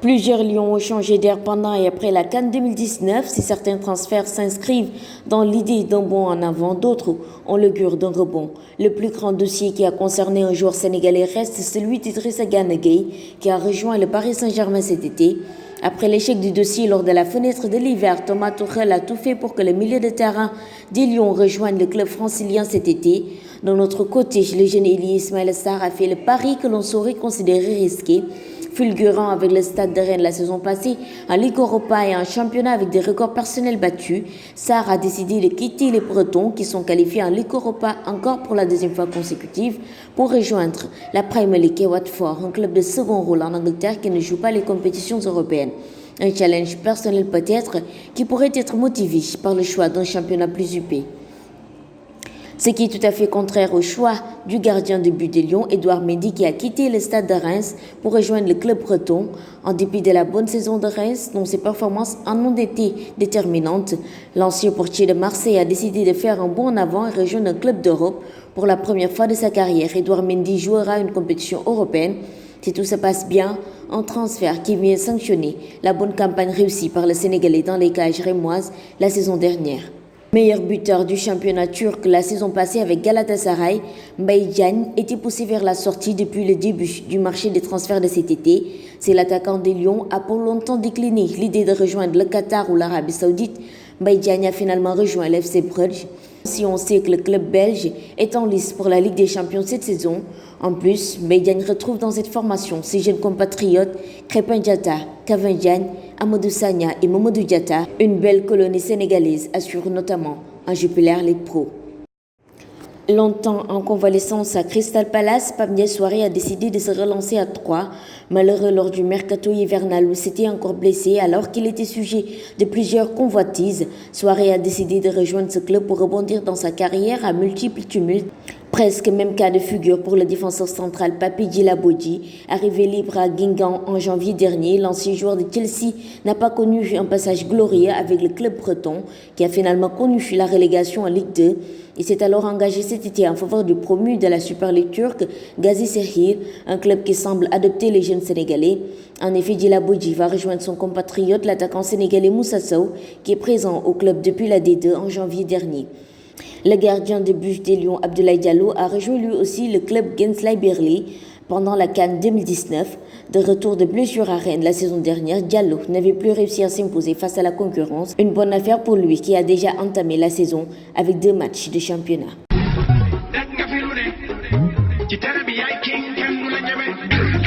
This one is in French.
Plusieurs lions ont changé d'air pendant et après la CAN 2019. Si certains transferts s'inscrivent dans l'idée d'un bond en avant, d'autres ont l'augure d'un rebond. Le plus grand dossier qui a concerné un joueur sénégalais reste celui d'Idrissa Gana Gueye, qui a rejoint le Paris Saint-Germain cet été. Après l'échec du dossier lors de la fenêtre de l'hiver, Thomas Tuchel a tout fait pour que le milieu de terrain des Lions rejoigne le club francilien cet été. D'un autre côté, le jeune Elie Ismaïla Sarr a fait le pari que l'on saurait considérer risqué. Fulgurant avec le Stade de Rennes la saison passée, en Ligue Europa et en championnat avec des records personnels battus, Sarr a décidé de quitter les Bretons qui sont qualifiés en Ligue Europa encore pour la deuxième fois consécutive pour rejoindre la Premier League et Watford, un club de second rôle en Angleterre qui ne joue pas les compétitions européennes. Un challenge personnel peut-être qui pourrait être motivé par le choix d'un championnat plus huppé. Ce qui est tout à fait contraire au choix du gardien de but des Lions, Edouard Mendy, qui a quitté le stade de Reims pour rejoindre le club breton. En dépit de la bonne saison de Reims, dont ses performances en ont été déterminantes, l'ancien portier de Marseille a décidé de faire un bond en avant et rejoindre un club d'Europe. Pour la première fois de sa carrière, Edouard Mendy jouera une compétition européenne. Si tout se passe bien, un transfert qui vient sanctionner la bonne campagne réussie par le Sénégalais dans les cages rémoises la saison dernière. Meilleur buteur du championnat turc la saison passée avec Galatasaray, Mbaye Diagne était poussé vers la sortie depuis le début du marché des transferts de cet été. C'est l'attaquant des Lions a pour longtemps décliné l'idée de rejoindre le Qatar ou l'Arabie Saoudite. Mbaye Diagne a finalement rejoint l'FC Bruges. Si on sait que le club belge est en lice pour la Ligue des Champions cette saison, en plus, Mbaye Diagne retrouve dans cette formation ses jeunes compatriotes Crépin Diatta, Kevin Diagne, Amadou Sagna et Mamadou Diatta. Une belle colonie sénégalaise assure notamment en Jupiler League Pro. Longtemps en convalescence à Crystal Palace, Pape Ndiaye Souaré a décidé de se relancer à 3. Malheureux lors du mercato hivernal où s'était encore blessé alors qu'il était sujet de plusieurs convoitises, Souaré a décidé de rejoindre ce club pour rebondir dans sa carrière à multiples tumultes. Presque même cas de figure pour le défenseur central Papi Djilabodji. Arrivé libre à Guingamp en janvier dernier, l'ancien joueur de Chelsea n'a pas connu un passage glorieux avec le club breton qui a finalement connu la relégation en Ligue 2. Il s'est alors engagé cet été en faveur du promu de la Super League turque, Gazisehir, un club qui semble adopter les jeunes Sénégalais. En effet, Djilabodji va rejoindre son compatriote, l'attaquant sénégalais Moussa Sow, qui est présent au club depuis la D2 en janvier dernier. Le gardien de but des Lions, Abdoulaye Diallo, a rejoint lui aussi le club Gençler Birliği pendant la CAN 2019. De retour de blessure à Rennes la saison dernière, Diallo n'avait plus réussi à s'imposer face à la concurrence. Une bonne affaire pour lui qui a déjà entamé la saison avec 2 matchs de championnat.